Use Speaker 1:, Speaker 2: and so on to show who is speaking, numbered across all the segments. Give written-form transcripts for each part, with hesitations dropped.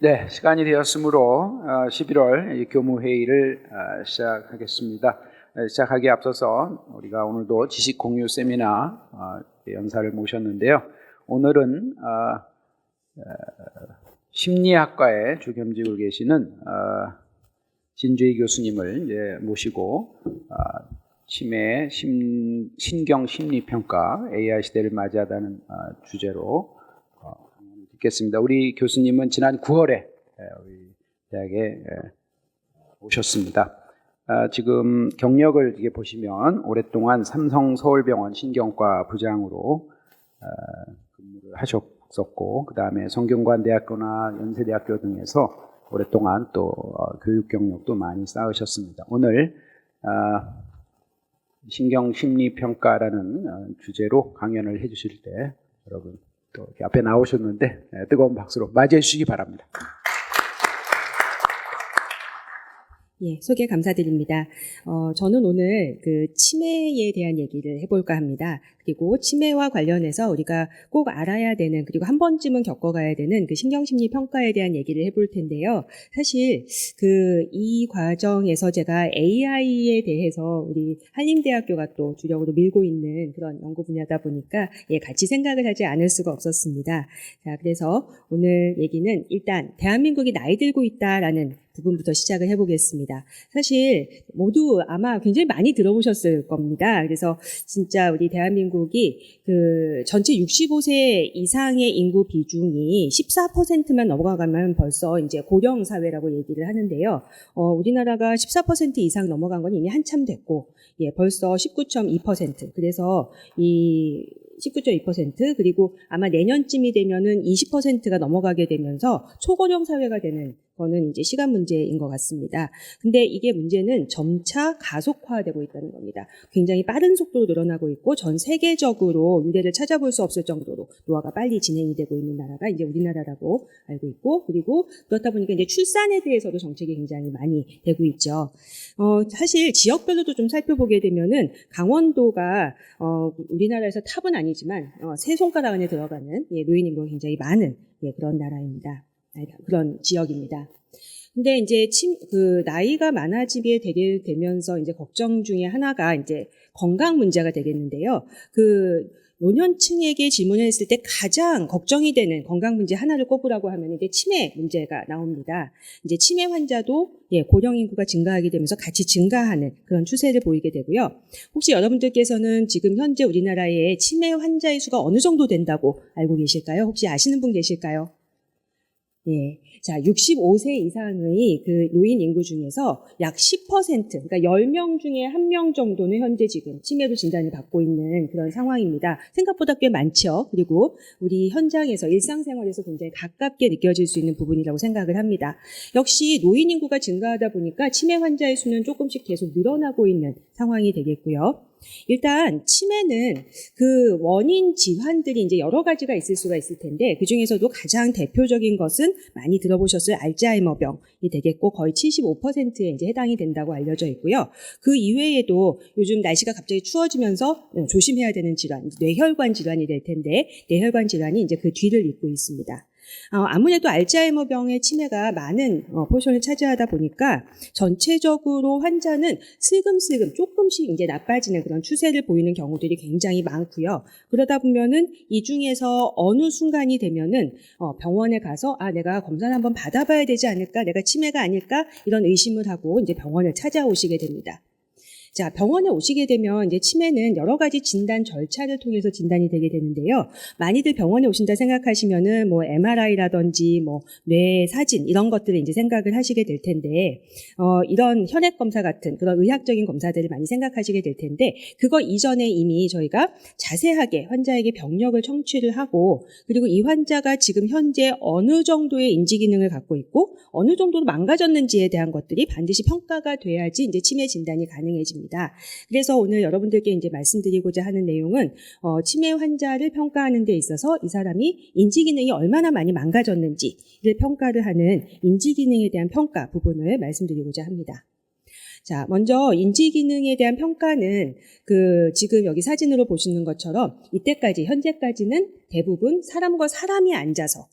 Speaker 1: 네, 시간이 되었으므로 11월 교무회의를 시작하겠습니다. 시작하기에 앞서서 우리가 오늘도 지식 공유 세미나 연사를 모셨는데요. 오늘은 심리학과에 주겸지고 계시는 진주희 교수님을 모시고 치매 신경 심리평가 AI 시대를 맞이하다는 주제로 듣겠습니다. 우리 교수님은 지난 9월에 우리 대학에 오셨습니다. 지금 경력을 이렇게 보시면 오랫동안 삼성 서울병원 신경과 부장으로 근무를 하셨었고, 그 다음에 성균관대학교나 연세대학교 등에서 오랫동안 또 교육 경력도 많이 쌓으셨습니다. 오늘 신경심리평가라는 주제로 강연을 해주실 때 여러분 또 이렇게 앞에 나오셨는데 뜨거운 박수로 맞이해 주시기 바랍니다.
Speaker 2: 예, 소개 감사드립니다. 저는 오늘 그 치매에 대한 얘기를 해볼까 합니다. 그리고 치매와 관련해서 우리가 꼭 알아야 되는, 그리고 한 번쯤은 겪어가야 되는 그 신경심리 평가에 대한 얘기를 해볼 텐데요. 사실 이 과정에서 제가 AI에 대해서 우리 한림대학교가 또 주력으로 밀고 있는 그런 연구 분야다 보니까 같이 생각을 하지 않을 수가 없었습니다. 자, 그래서 오늘 얘기는 일단 대한민국이 나이 들고 있다라는 부분부터 시작을 해보겠습니다. 사실 모두 아마 굉장히 많이 들어보셨을 겁니다. 그래서 진짜 우리 대한민국이 그 전체 65세 이상의 인구 비중이 14%만 넘어가면 벌써 이제 고령 사회라고 얘기를 하는데요. 우리나라가 14% 이상 넘어간 건 이미 한참 됐고, 벌써 19.2%. 그래서 19.2% 그리고 아마 내년쯤이 되면은 20%가 넘어가게 되면서 초고령 사회가 되는 거는 이제 시간 문제인 것 같습니다. 근데 이게 문제는 점차 가속화되고 있다는 겁니다. 굉장히 빠른 속도로 늘어나고 있고 전 세계적으로 유례를 찾아볼 수 없을 정도로 노화가 빨리 진행이 되고 있는 나라가 이제 우리나라라고 알고 있고, 그리고 그렇다 보니까 이제 출산에 대해서도 정책이 굉장히 많이 되고 있죠. 사실 지역별로도 좀 살펴보게 되면은 강원도가 우리나라에서 탑은 아니지만 세 손가락 안에 들어가는 노인 인구가 굉장히 많은 그런 나라입니다. 그런 지역입니다. 근데 이제 나이가 많아지게 되면서 이제 걱정 중에 하나가 이제 건강 문제가 되겠는데요. 노년층에게 질문을 했을 때 가장 걱정이 되는 건강 문제 하나를 꼽으라고 하면 이제 치매 문제가 나옵니다. 이제 치매 환자도 고령 인구가 증가하게 되면서 같이 증가하는 그런 추세를 보이게 되고요. 혹시 여러분들께서는 지금 현재 우리나라의 치매 환자의 수가 어느 정도 된다고 알고 계실까요? 혹시 아시는 분 계실까요? 자, 65세 이상의 그 노인 인구 중에서 약 10%, 그러니까 10명 중에 1명 정도는 현재 지금 치매로 진단을 받고 있는 그런 상황입니다. 생각보다 꽤 많죠. 그리고 우리 현장에서 일상생활에서 굉장히 가깝게 느껴질 수 있는 부분이라고 생각을 합니다. 역시 노인 인구가 증가하다 보니까 치매 환자의 수는 조금씩 계속 늘어나고 있는 상황이 되겠고요. 일단 치매는 그 원인 질환들이 이제 여러 가지가 있을 수가 있을 텐데, 그 중에서도 가장 대표적인 것은 많이 들어보셨을 알츠하이머병이 되겠고 거의 75%에 이제 해당이 된다고 알려져 있고요. 그 이외에도 요즘 날씨가 갑자기 추워지면서 조심해야 되는 질환, 뇌혈관 질환이 될 텐데 뇌혈관 질환이 이제 그 뒤를 잇고 있습니다. 아무래도 알츠하이머병의 치매가 많은 포션을 차지하다 보니까 전체적으로 환자는 슬금슬금 조금씩 이제 나빠지는 그런 추세를 보이는 경우들이 굉장히 많고요. 그러다 보면은 이 중에서 어느 순간이 되면은 병원에 가서 내가 검사를 한번 받아봐야 되지 않을까, 내가 치매가 아닐까 이런 의심을 하고 이제 병원을 찾아오시게 됩니다. 자, 병원에 오시게 되면 이제 치매는 여러 가지 진단 절차를 통해서 진단이 되게 되는데요. 많이들 병원에 오신다 생각하시면은 뭐 MRI라든지 뭐 뇌 사진 이런 것들을 이제 생각을 하시게 될 텐데, 이런 혈액 검사 같은 그런 의학적인 검사들을 많이 생각하시게 될 텐데, 그거 이전에 이미 저희가 자세하게 환자에게 병력을 청취를 하고, 그리고 이 환자가 지금 현재 어느 정도의 인지 기능을 갖고 있고 어느 정도로 망가졌는지에 대한 것들이 반드시 평가가 돼야지 이제 치매 진단이 가능해집니다. 그래서 오늘 여러분들께 이제 말씀드리고자 하는 내용은 치매 환자를 평가하는 데 있어서 이 사람이 인지 기능이 얼마나 많이 망가졌는지를 평가를 하는 인지 기능에 대한 평가 부분을 말씀드리고자 합니다. 자, 먼저 인지 기능에 대한 평가는 지금 여기 사진으로 보시는 것처럼 이때까지 현재까지는 대부분 사람과 사람이 앉아서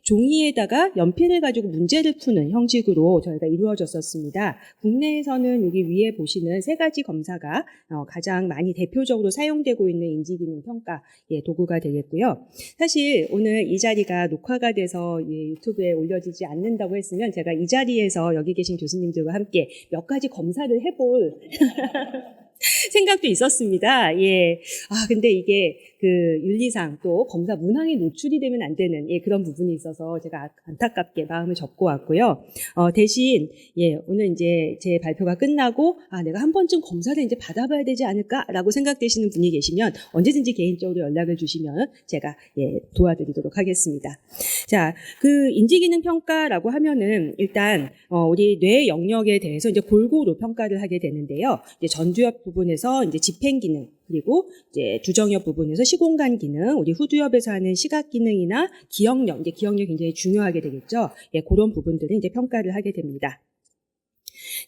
Speaker 2: 종이에다가 연필을 가지고 문제를 푸는 형식으로 저희가 이루어졌었습니다. 국내에서는 여기 위에 보시는 세 가지 검사가 가장 많이 대표적으로 사용되고 있는 인지기능 평가 도구가 되겠고요. 사실 오늘 이 자리가 녹화가 돼서 유튜브에 올려지지 않는다고 했으면 제가 이 자리에서 여기 계신 교수님들과 함께 몇 가지 검사를 해볼 생각도 있었습니다. 근데 이게 그 윤리상 또 검사 문항에 노출이 되면 안 되는 그런 부분이 있어서 제가 안타깝게 마음을 접고 왔고요. 대신 오늘 이제 제 발표가 끝나고 내가 한 번쯤 검사를 이제 받아봐야 되지 않을까라고 생각되시는 분이 계시면 언제든지 개인적으로 연락을 주시면 제가 도와드리도록 하겠습니다. 자, 그 인지기능 평가라고 하면은 일단 우리 뇌 영역에 대해서 이제 골고루 평가를 하게 되는데요. 이제 전두엽 부분에서 이제 집행 기능, 그리고 이제 주정엽 부분에서 시공간 기능, 우리 후두엽에서 하는 시각 기능이나 기억력, 이제 기억력이 굉장히 중요하게 되겠죠. 그런 부분들을 이제 평가를 하게 됩니다.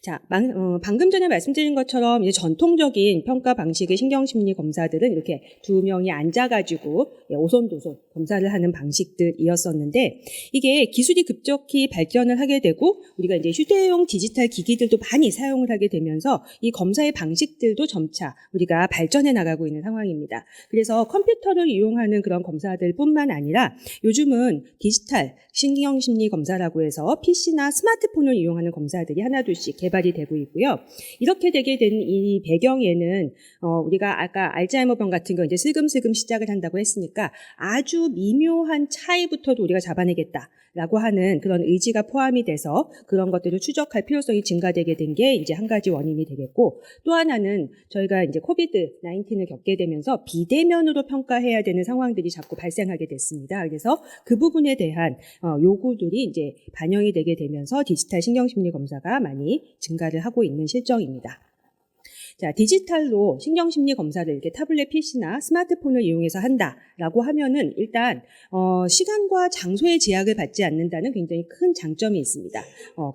Speaker 2: 자, 방금 전에 말씀드린 것처럼 이제 전통적인 평가 방식의 신경심리 검사들은 이렇게 두 명이 앉아가지고 오손도손 검사를 하는 방식들이었었는데, 이게 기술이 급격히 발전을 하게 되고 우리가 이제 휴대용 디지털 기기들도 많이 사용을 하게 되면서 이 검사의 방식들도 점차 우리가 발전해 나가고 있는 상황입니다. 그래서 컴퓨터를 이용하는 그런 검사들뿐만 아니라 요즘은 디지털 신경심리 검사라고 해서 PC나 스마트폰을 이용하는 검사들이 하나둘씩 개발이 되고 있고요. 이렇게 되게 된 이 배경에는 우리가 아까 알츠하이머병 같은 거 이제 슬금슬금 시작을 한다고 했으니까 아주 미묘한 차이부터도 우리가 잡아내겠다라고 하는 그런 의지가 포함이 돼서 그런 것들을 추적할 필요성이 증가되게 된 게 이제 한 가지 원인이 되겠고, 또 하나는 저희가 이제 코비드 19을 겪게 되면서 비대면으로 평가해야 되는 상황들이 자꾸 발생하게 됐습니다. 그래서 그 부분에 대한 요구들이 이제 반영이 되게 되면서 디지털 신경심리 검사가 많이 증가를 하고 있는 실정입니다. 자, 디지털로 신경심리 검사를 이렇게 타블렛 PC나 스마트폰을 이용해서 한다라고 하면은 일단 시간과 장소의 제약을 받지 않는다는 굉장히 큰 장점이 있습니다.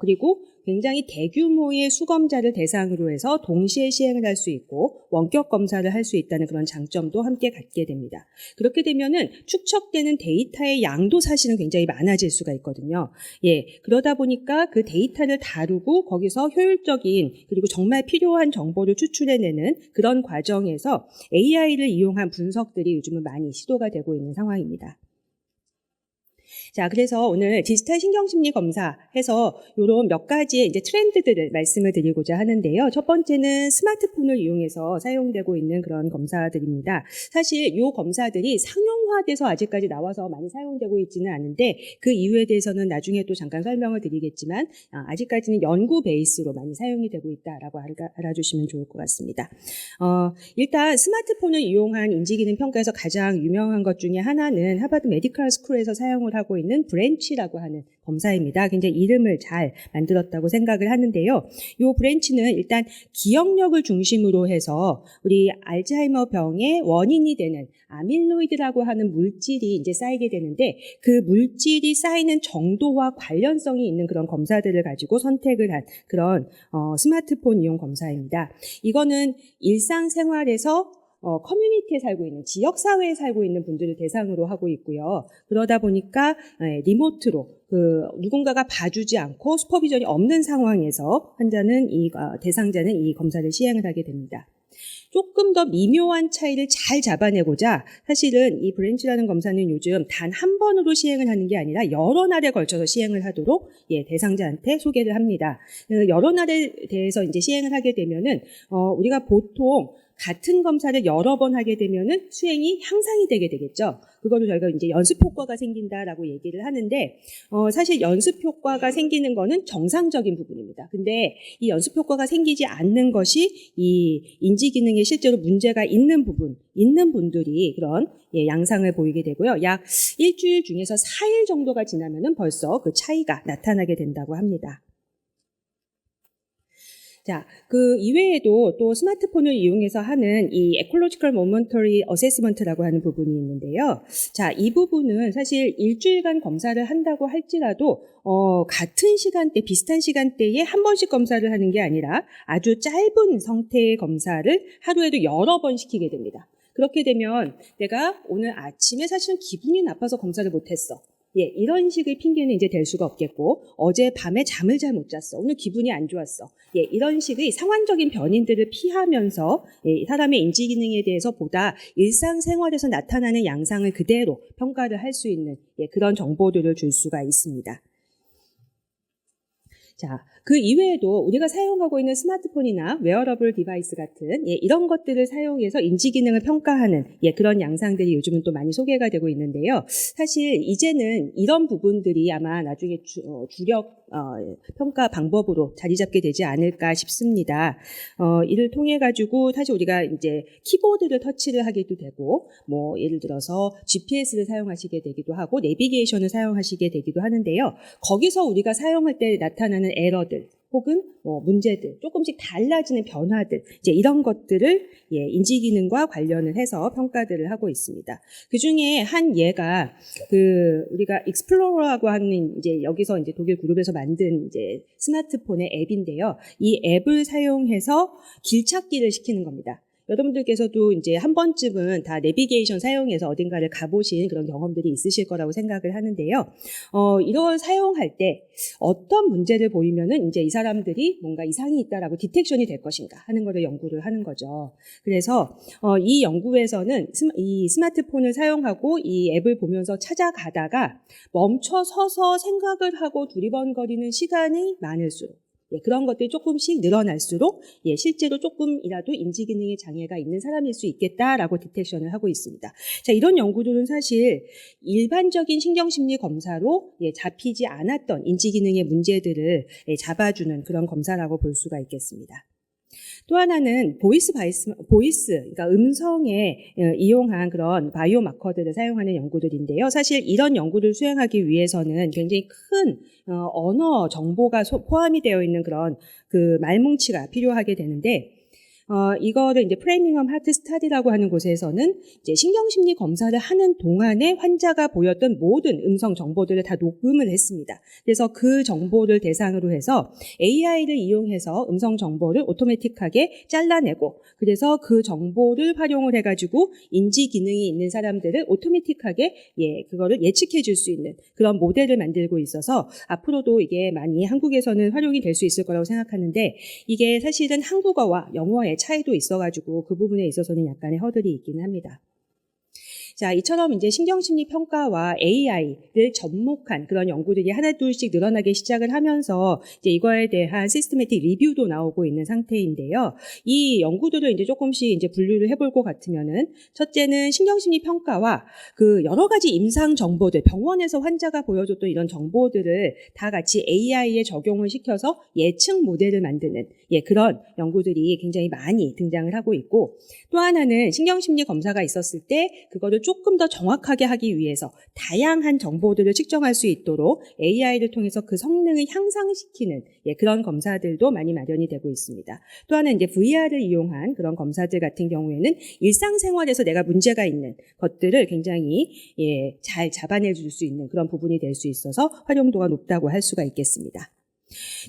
Speaker 2: 그리고 굉장히 대규모의 수검자를 대상으로 해서 동시에 시행을 할 수 있고 원격 검사를 할 수 있다는 그런 장점도 함께 갖게 됩니다. 그렇게 되면은 축적되는 데이터의 양도 사실은 굉장히 많아질 수가 있거든요. 그러다 보니까 그 데이터를 다루고 거기서 효율적인 그리고 정말 필요한 정보를 추출해내는 그런 과정에서 AI를 이용한 분석들이 요즘은 많이 시도가 되고 있는 상황입니다. 자, 그래서 오늘 디지털 신경심리 검사해서 이런 몇 가지의 이제 트렌드들을 말씀을 드리고자 하는데요. 첫 번째는 스마트폰을 이용해서 사용되고 있는 그런 검사들입니다. 사실 이 검사들이 상용화돼서 아직까지 나와서 많이 사용되고 있지는 않은데 그 이유에 대해서는 나중에 또 잠깐 설명을 드리겠지만 아직까지는 연구 베이스로 많이 사용이 되고 있다라고 알아주시면 좋을 것 같습니다. 일단 스마트폰을 이용한 인지기능 평가에서 가장 유명한 것 중에 하나는 하버드 메디컬 스쿨에서 사용을 하고 있는 브랜치라고 하는 검사입니다. 굉장히 이름을 잘 만들었다고 생각을 하는데요. 이 브랜치는 일단 기억력을 중심으로 해서 우리 알츠하이머 병의 원인이 되는 아밀로이드라고 하는 물질이 이제 쌓이게 되는데 그 물질이 쌓이는 정도와 관련성이 있는 그런 검사들을 가지고 선택을 한 그런 스마트폰 이용 검사입니다. 이거는 일상생활에서 커뮤니티에 살고 있는, 지역사회에 살고 있는 분들을 대상으로 하고 있고요. 그러다 보니까 리모트로 누군가가 봐주지 않고 슈퍼비전이 없는 상황에서 대상자는 이 검사를 시행을 하게 됩니다. 조금 더 미묘한 차이를 잘 잡아내고자 사실은 이 브랜치라는 검사는 요즘 단 한 번으로 시행을 하는 게 아니라 여러 날에 걸쳐서 시행을 하도록 대상자한테 소개를 합니다. 여러 날에 대해서 이제 시행을 하게 되면은 우리가 보통 같은 검사를 여러 번 하게 되면은 수행이 향상이 되게 되겠죠. 그거를 저희가 이제 연습 효과가 생긴다라고 얘기를 하는데, 사실 연습 효과가 생기는 거는 정상적인 부분입니다. 근데 이 연습 효과가 생기지 않는 것이 이 인지 기능에 실제로 문제가 있는 분들이 그런 양상을 보이게 되고요. 약 일주일 중에서 4일 정도가 지나면은 벌써 그 차이가 나타나게 된다고 합니다. 자, 그 이외에도 또 스마트폰을 이용해서 하는 이 Ecological Momentary Assessment라고 하는 부분이 있는데요. 자, 이 부분은 사실 일주일간 검사를 한다고 할지라도 같은 시간대, 비슷한 시간대에 한 번씩 검사를 하는 게 아니라 아주 짧은 성태의 검사를 하루에도 여러 번 시키게 됩니다. 그렇게 되면 내가 오늘 아침에 사실은 기분이 나빠서 검사를 못했어. 예, 이런 식의 핑계는 이제 될 수가 없겠고, 어제 밤에 잠을 잘 못 잤어. 오늘 기분이 안 좋았어. 예, 이런 식의 상황적인 변인들을 피하면서 예, 사람의 인지 기능에 대해서 보다 일상생활에서 나타나는 양상을 그대로 평가를 할 수 있는 예, 그런 정보들을 줄 수가 있습니다. 자, 그 이외에도 우리가 사용하고 있는 스마트폰이나 웨어러블 디바이스 같은 예, 이런 것들을 사용해서 인지 기능을 평가하는 예, 그런 양상들이 요즘은 또 많이 소개가 되고 있는데요. 사실 이제는 이런 부분들이 아마 나중에 주력 평가 방법으로 자리 잡게 되지 않을까 싶습니다. 이를 통해 가지고 사실 우리가 이제 키보드를 터치를 하기도 되고, 뭐 예를 들어서 GPS를 사용하시게 되기도 하고, 내비게이션을 사용하시게 되기도 하는데요. 거기서 우리가 사용할 때 나타나는 에러들 혹은 뭐 문제들, 조금씩 달라지는 변화들, 이제 이런 것들을 예, 인지 기능과 관련을 해서 평가들을 하고 있습니다. 그 중에 한 예가 그 우리가 익스플로러라고 하는 이제 여기서 이제 독일 그룹에서 만든 이제 스마트폰의 앱인데요. 이 앱을 사용해서 길 찾기를 시키는 겁니다. 여러분들께서도 이제 한 번쯤은 다 내비게이션 사용해서 어딘가를 가보신 그런 경험들이 있으실 거라고 생각을 하는데요. 이걸 사용할 때 어떤 문제를 보이면은 이제 이 사람들이 뭔가 이상이 있다라고 디텍션이 될 것인가 하는 거를 연구를 하는 거죠. 그래서 이 연구에서는 이 스마트폰을 사용하고 이 앱을 보면서 찾아가다가 멈춰 서서 생각을 하고 두리번거리는 시간이 많을수록 예, 그런 것들이 조금씩 늘어날수록 예, 실제로 조금이라도 인지 기능에 장애가 있는 사람일 수 있겠다라고 디텍션을 하고 있습니다. 자, 이런 연구들은 사실 일반적인 신경심리 검사로 예, 잡히지 않았던 인지 기능의 문제들을 예, 잡아주는 그런 검사라고 볼 수가 있겠습니다. 또 하나는 보이스, 그러니까 음성에 이용한 그런 바이오 마커들을 사용하는 연구들인데요. 사실 이런 연구를 수행하기 위해서는 굉장히 큰 언어 정보가 포함이 되어 있는 그런 그 말뭉치가 필요하게 되는데, 이거를 이제 프레밍엄 하트 스타디라고 하는 곳에서는 이제 신경심리 검사를 하는 동안에 환자가 보였던 모든 음성 정보들을 다 녹음을 했습니다. 그래서 그 정보를 대상으로 해서 AI를 이용해서 음성 정보를 오토매틱하게 잘라내고, 그래서 그 정보를 활용을 해가지고 인지 기능이 있는 사람들을 오토매틱하게 예, 그거를 예측해 줄 수 있는 그런 모델을 만들고 있어서 앞으로도 이게 많이 한국에서는 활용이 될 수 있을 거라고 생각하는데, 이게 사실은 한국어와 영어의 차이도 있어가지고 그 부분에 있어서는 약간의 허들이 있기는 합니다. 자, 이처럼 이제 신경심리 평가와 AI를 접목한 그런 연구들이 하나둘씩 늘어나기 시작을 하면서 이제 이거에 대한 시스테매틱 리뷰도 나오고 있는 상태인데요. 이 연구들을 이제 조금씩 이제 분류를 해볼 것 같으면은, 첫째는 신경심리 평가와 그 여러 가지 임상 정보들, 병원에서 환자가 보여줬던 이런 정보들을 다 같이 AI에 적용을 시켜서 예측 모델을 만드는 예, 그런 연구들이 굉장히 많이 등장을 하고 있고, 또 하나는 신경심리 검사가 있었을 때 그거를 조금 더 정확하게 하기 위해서 다양한 정보들을 측정할 수 있도록 AI를 통해서 그 성능을 향상시키는 예, 그런 검사들도 많이 마련이 되고 있습니다. 또 하나 이제 VR을 이용한 그런 검사들 같은 경우에는 일상생활에서 내가 문제가 있는 것들을 굉장히 예, 잘 잡아내 줄 수 있는 그런 부분이 될 수 있어서 활용도가 높다고 할 수가 있겠습니다.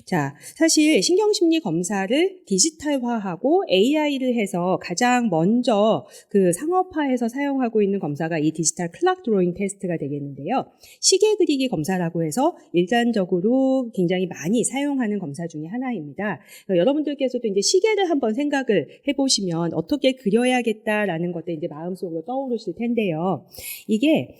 Speaker 2: 자, 사실 신경심리 검사를 디지털화하고 AI를 해서 가장 먼저 그 상업화해서 사용하고 있는 검사가 이 디지털 클락 드로잉 테스트가 되겠는데요. 시계 그리기 검사라고 해서 일반적으로 굉장히 많이 사용하는 검사 중에 하나입니다. 여러분들께서도 이제 시계를 한번 생각을 해보시면 어떻게 그려야겠다라는 것들 이제 마음속으로 떠오르실 텐데요. 이게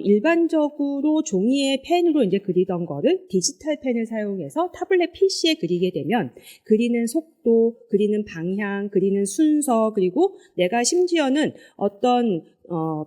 Speaker 2: 일반적으로 종이에 펜으로 이제 그리던 거를 디지털 펜을 사용해서 타블렛 PC에 그리게 되면 그리는 속도, 그리는 방향, 그리는 순서, 그리고 내가 심지어는 어떤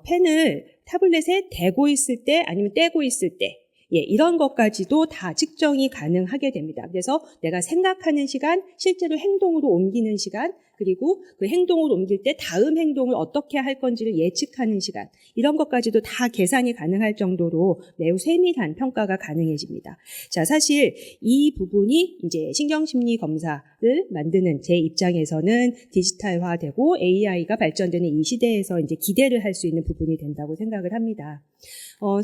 Speaker 2: 펜을 타블렛에 대고 있을 때 아니면 떼고 있을 때 예, 이런 것까지도 다 측정이 가능하게 됩니다. 그래서 내가 생각하는 시간, 실제로 행동으로 옮기는 시간, 그리고 그 행동을 옮길 때 다음 행동을 어떻게 할 건지를 예측하는 시간, 이런 것까지도 다 계산이 가능할 정도로 매우 세밀한 평가가 가능해집니다. 자, 사실 이 부분이 이제 신경심리 검사를 만드는 제 입장에서는 디지털화되고 AI가 발전되는 이 시대에서 이제 기대를 할 수 있는 부분이 된다고 생각을 합니다.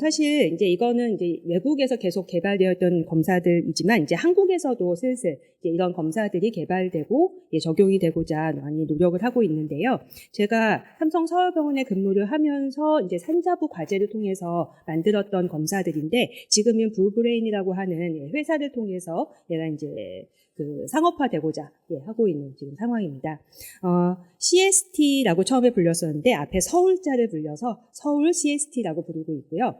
Speaker 2: 사실 이제 이거는 이제 외국에서 계속 개발되었던 검사들이지만 이제 한국에서도 슬슬 이제 이런 검사들이 개발되고 적용이 되고자 많이 노력을 하고 있는데요. 제가 삼성 서울병원에 근무를 하면서 이제 산자부 과제를 통해서 만들었던 검사들인데 지금은 블브레인이라고 하는 회사를 통해서 얘가 이제 그 상업화되고자 하고 있는 지금 상황입니다. CST라고 처음에 불렸었는데 앞에 서울자를 불려서 서울 CST라고 부르고 있고요.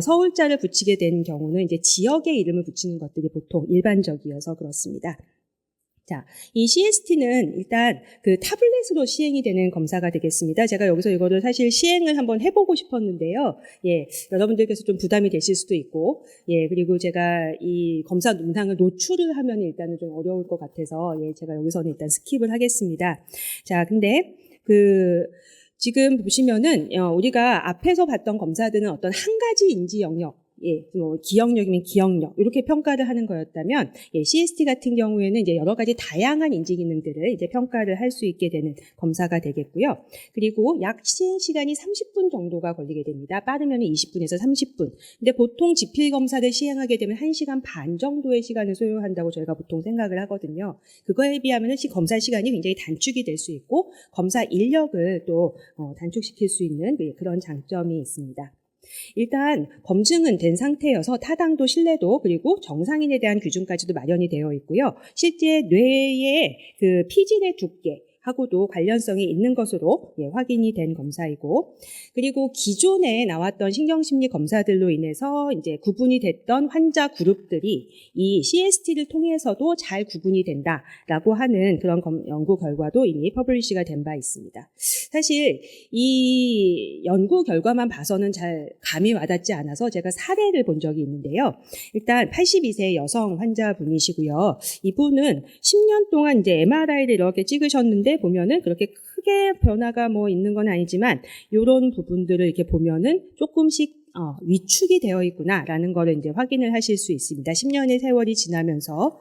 Speaker 2: 서울자를 붙이게 된 경우는 이제 지역의 이름을 붙이는 것들이 보통 일반적이어서 그렇습니다. 자, 이 CST는 일단 그 타블렛으로 시행이 되는 검사가 되겠습니다. 제가 여기서 이거를 사실 시행을 한번 해보고 싶었는데요. 여러분들께서 좀 부담이 되실 수도 있고, 그리고 제가 이 검사 문항을 노출을 하면 일단은 좀 어려울 것 같아서, 제가 여기서는 일단 스킵을 하겠습니다. 자, 근데 지금 보시면은, 우리가 앞에서 봤던 검사들은 어떤 한 가지 인지 영역, 뭐 기억력이면 기억력 이렇게 평가를 하는 거였다면 CST 같은 경우에는 이제 여러 가지 다양한 인지 기능들을 이제 평가를 할 수 있게 되는 검사가 되겠고요. 그리고 약 시행 시간이 30분 정도가 걸리게 됩니다. 빠르면 20분에서 30분. 근데 보통 지필 검사를 시행하게 되면 1시간 반 정도의 시간을 소요한다고 저희가 보통 생각을 하거든요. 그거에 비하면 검사 시간이 굉장히 단축이 될 수 있고 검사 인력을 또 단축시킬 수 있는 그런 장점이 있습니다. 일단 검증은 된 상태여서 타당도, 신뢰도 그리고 정상인에 대한 규정까지도 마련이 되어 있고요. 실제 뇌의 그 피질의 두께 하고도 관련성이 있는 것으로 확인이 된 검사이고, 그리고 기존에 나왔던 신경심리 검사들로 인해서 이제 구분이 됐던 환자 그룹들이 이 CST를 통해서도 잘 구분이 된다라고 하는 그런 연구 결과도 이미 퍼블리시가 된 바 있습니다. 사실 이 연구 결과만 봐서는 잘 감이 와닿지 않아서 제가 사례를 본 적이 있는데요. 일단 82세 여성 환자분이시고요. 이분은 10년 동안 이제 MRI를 이렇게 찍으셨는데 보면은 그렇게 크게 변화가 뭐 있는 건 아니지만 이런 부분들을 이렇게 보면은 조금씩 위축이 되어 있구나라는 거를 이제 확인을 하실 수 있습니다. 10년의 세월이 지나면서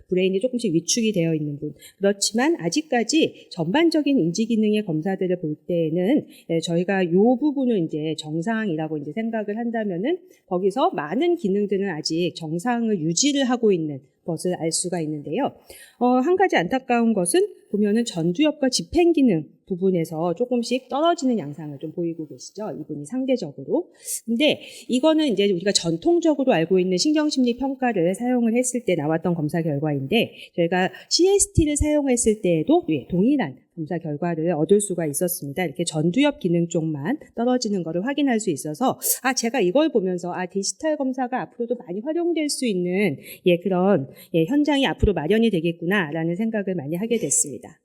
Speaker 2: 브레인이 조금씩 위축이 되어 있는 분. 그렇지만 아직까지 전반적인 인지 기능의 검사들을 볼 때에는 저희가 이 부분을 이제 정상이라고 이제 생각을 한다면은 거기서 많은 기능들은 아직 정상을 유지를 하고 있는 것을 알 수가 있는데요. 한 가지 안타까운 것은 보면은 전두엽과 집행 기능 부분에서 조금씩 떨어지는 양상을 좀 보이고 계시죠? 이분이 상대적으로. 근데 이거는 이제 우리가 전통적으로 알고 있는 신경심리 평가를 사용을 했을 때 나왔던 검사 결과인데 저희가 CST를 사용했을 때에도 동일한 검사 결과를 얻을 수가 있었습니다. 이렇게 전두엽 기능 쪽만 떨어지는 것을 확인할 수 있어서 제가 이걸 보면서 디지털 검사가 앞으로도 많이 활용될 수 있는 그런 현장이 앞으로 마련이 되겠구나라는 생각을 많이 하게 됐습니다.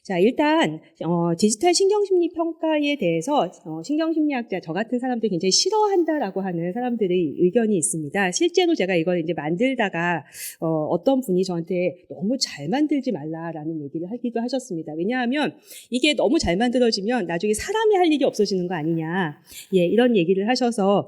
Speaker 2: 자, 일단 디지털 신경심리 평가에 대해서 신경심리학자 저 같은 사람들이 굉장히 싫어한다라고 하는 사람들의 의견이 있습니다. 실제로 제가 이걸 이제 만들다가 어떤 분이 저한테 너무 잘 만들지 말라라는 얘기를 하기도 하셨습니다. 왜냐하면 이게 너무 잘 만들어지면 나중에 사람이 할 일이 없어지는 거 아니냐. 이런 얘기를 하셔서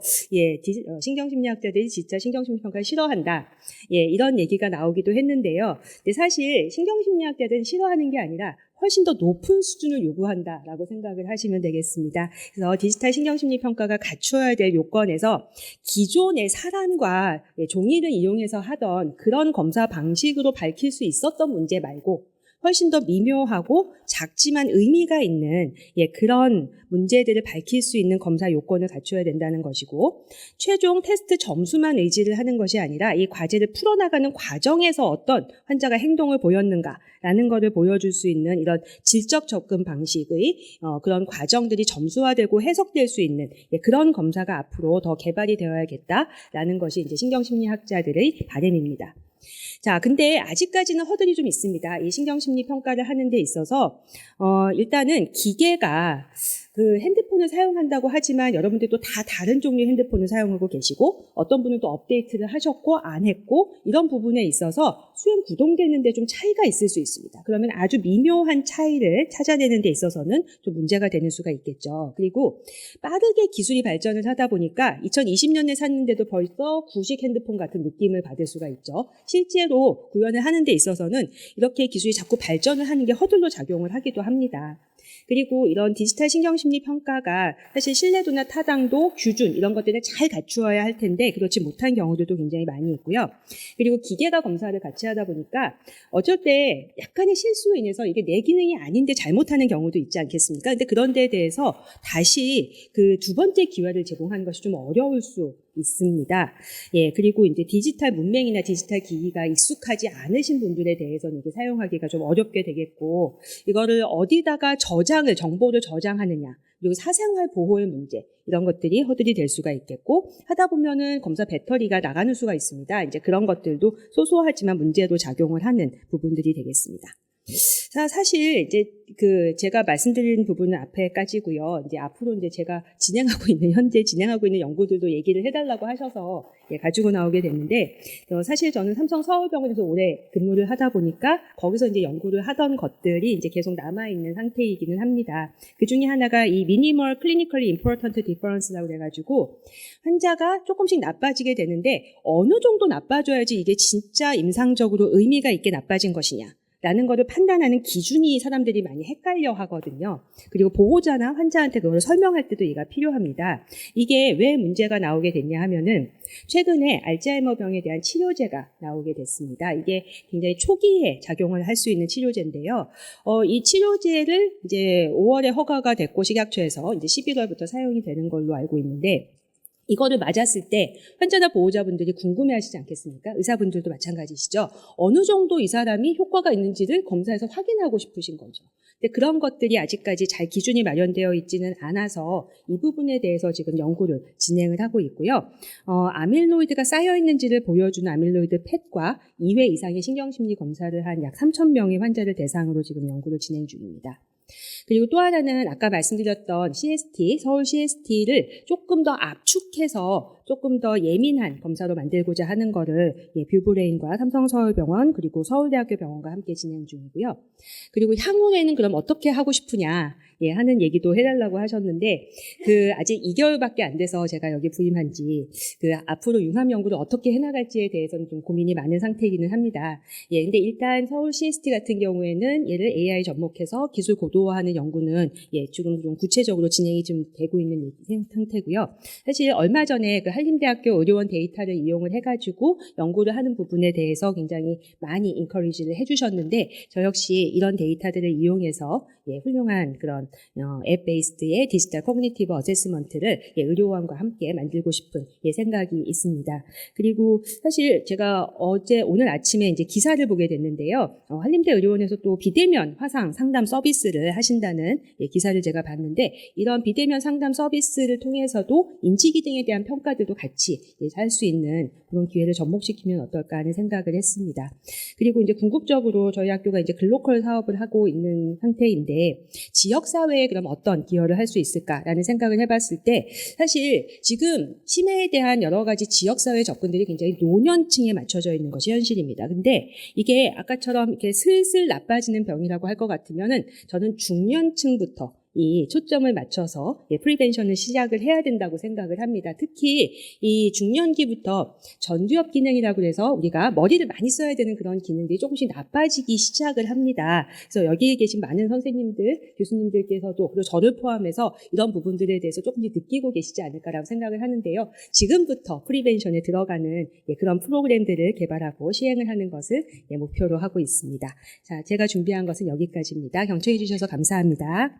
Speaker 2: 신경심리학자들이 진짜 신경심리 평가를 싫어한다. 이런 얘기가 나오기도 했는데요. 근데 사실 신경심리학자들은 싫어하는 게 아니라 훨씬 더 높은 수준을 요구한다라고 생각을 하시면 되겠습니다. 그래서 디지털 신경심리 평가가 갖춰야 될 요건에서 기존의 사람과 종이를 이용해서 하던 그런 검사 방식으로 밝힐 수 있었던 문제 말고 훨씬 더 미묘하고 작지만 의미가 있는 그런 문제들을 밝힐 수 있는 검사 요건을 갖춰야 된다는 것이고 최종 테스트 점수만 의지를 하는 것이 아니라 이 과제를 풀어나가는 과정에서 어떤 환자가 행동을 보였는가라는 것을 보여줄 수 있는 이런 질적 접근 방식의 그런 과정들이 점수화되고 해석될 수 있는 그런 검사가 앞으로 더 개발이 되어야겠다라는 것이 이제 신경심리학자들의 바람입니다. 자, 근데 아직까지는 허들이 좀 있습니다. 이 신경심리 평가를 하는 데 있어서 일단은 기계가 그 핸드폰을 사용한다고 하지만 여러분들도 다 다른 종류의 핸드폰을 사용하고 계시고 어떤 분은 또 업데이트를 하셨고 안 했고 이런 부분에 있어서 수행 구동되는 데 좀 차이가 있을 수 있습니다. 그러면 아주 미묘한 차이를 찾아내는 데 있어서는 좀 문제가 되는 수가 있겠죠. 그리고 빠르게 기술이 발전을 하다 보니까 2020년에 샀는데도 벌써 구식 핸드폰 같은 느낌을 받을 수가 있죠. 실제로 구현을 하는 데 있어서는 이렇게 기술이 자꾸 발전을 하는 게 허들로 작용을 하기도 합니다. 그리고 이런 디지털 신경심리 평가가 사실 신뢰도나 타당도, 규준 이런 것들을 잘 갖추어야 할 텐데 그렇지 못한 경우들도 굉장히 많이 있고요. 그리고 기계가 검사를 같이 하다 보니까 어쩔 때 약간의 실수로 인해서 이게 내 기능이 아닌데 잘못하는 경우도 있지 않겠습니까? 근데 그런 데에 대해서 다시 그 두 번째 기회를 제공하는 것이 좀 어려울 수 있습니다. 예, 그리고 이제 디지털 문맹이나 디지털 기기가 익숙하지 않으신 분들에 대해서는 이게 사용하기가 좀 어렵게 되겠고, 이거를 어디다가 정보를 저장하느냐, 그리고 사생활 보호의 문제, 이런 것들이 허들이 될 수가 있겠고, 하다 보면은 검사 배터리가 나가는 수가 있습니다. 이제 그런 것들도 소소하지만 문제로 작용을 하는 부분들이 되겠습니다. 자, 사실 이제 제가 말씀드린 부분은 앞에까지고요. 이제 앞으로 이제 제가 현재 진행하고 있는 연구들도 얘기를 해달라고 하셔서 가지고 나오게 됐는데, 사실 저는 삼성 서울병원에서 오래 근무를 하다 보니까 거기서 이제 연구를 하던 것들이 이제 계속 남아 있는 상태이기는 합니다. 그 중에 하나가 이 Minimal Clinically Important Difference라고 해가지고 환자가 조금씩 나빠지게 되는데 어느 정도 나빠져야지 이게 진짜 임상적으로 의미가 있게 나빠진 것이냐 라는 거를 판단하는 기준이 사람들이 많이 헷갈려 하거든요. 그리고 보호자나 환자한테 그걸 설명할 때도 이가 필요합니다. 이게 왜 문제가 나오게 됐냐 하면은 최근에 알츠하이머병에 대한 치료제가 나오게 됐습니다. 이게 굉장히 초기에 작용을 할 수 있는 치료제인데요. 이 치료제를 이제 5월에 허가가 됐고 식약처에서 이제 11월부터 사용이 되는 걸로 알고 있는데, 이거를 맞았을 때 환자나 보호자분들이 궁금해하시지 않겠습니까? 의사분들도 마찬가지시죠. 어느 정도 이 사람이 효과가 있는지를 검사해서 확인하고 싶으신 거죠. 근데 그런 것들이 아직까지 잘 기준이 마련되어 있지는 않아서 이 부분에 대해서 지금 연구를 진행을 하고 있고요. 아밀로이드가 쌓여 있는지를 보여주는 아밀로이드 펫과 2회 이상의 신경심리 검사를 한 약 3,000명의 환자를 대상으로 지금 연구를 진행 중입니다. 그리고 또 하나는 아까 말씀드렸던 CST, 서울 CST를 조금 더 압축해서 조금 더 예민한 검사로 만들고자 하는 거를 뷰브레인과 삼성서울병원 그리고 서울대학교 병원과 함께 진행 중이고요. 그리고 향후에는 그럼 어떻게 하고 싶으냐 하는 얘기도 해달라고 하셨는데, 아직 2개월밖에 안 돼서 제가 여기 부임한 지 앞으로 융합 연구를 어떻게 해나갈지에 대해서는 좀 고민이 많은 상태이기는 합니다. 근데 일단 서울 CST 같은 경우에는 얘를 AI 접목해서 기술 고도화하는 연구는 지금 좀 구체적으로 진행이 좀 되고 있는 상태고요. 사실 얼마 전에 한림대학교 의료원 데이터를 이용을 해가지고 연구를 하는 부분에 대해서 굉장히 많이 인커리지를 해주셨는데, 저 역시 이런 데이터들을 이용해서 훌륭한 그런 앱 베이스드의 디지털 코그니티브 어세스먼트를 의료원과 함께 만들고 싶은 생각이 있습니다. 그리고 사실 제가 오늘 아침에 이제 기사를 보게 됐는데요. 한림대 의료원에서 또 비대면 화상 상담 서비스를 하신다는 기사를 제가 봤는데, 이런 비대면 상담 서비스를 통해서도 인지기능에 대한 평가들도 같이 할 수 있는 그런 기회를 접목시키면 어떨까 하는 생각을 했습니다. 그리고 이제 궁극적으로 저희 학교가 이제 글로컬 사업을 하고 있는 상태인데, 지역사회에 그럼 어떤 기여를 할 수 있을까라는 생각을 해봤을 때, 사실 지금 치매에 대한 여러 가지 지역사회 접근들이 굉장히 노년층에 맞춰져 있는 것이 현실입니다. 근데 이게 아까처럼 이렇게 슬슬 나빠지는 병이라고 할 것 같으면은 저는 중년층부터 이 초점을 맞춰서 프리벤션을 시작을 해야 된다고 생각을 합니다. 특히 이 중년기부터 전두엽 기능이라고 해서 우리가 머리를 많이 써야 되는 그런 기능들이 조금씩 나빠지기 시작을 합니다. 그래서 여기에 계신 많은 선생님들, 교수님들께서도 그리고 저를 포함해서 이런 부분들에 대해서 조금씩 느끼고 계시지 않을까라고 생각을 하는데요. 지금부터 프리벤션에 들어가는 그런 프로그램들을 개발하고 시행을 하는 것을 목표로 하고 있습니다. 자, 제가 준비한 것은 여기까지입니다. 경청해 주셔서 감사합니다.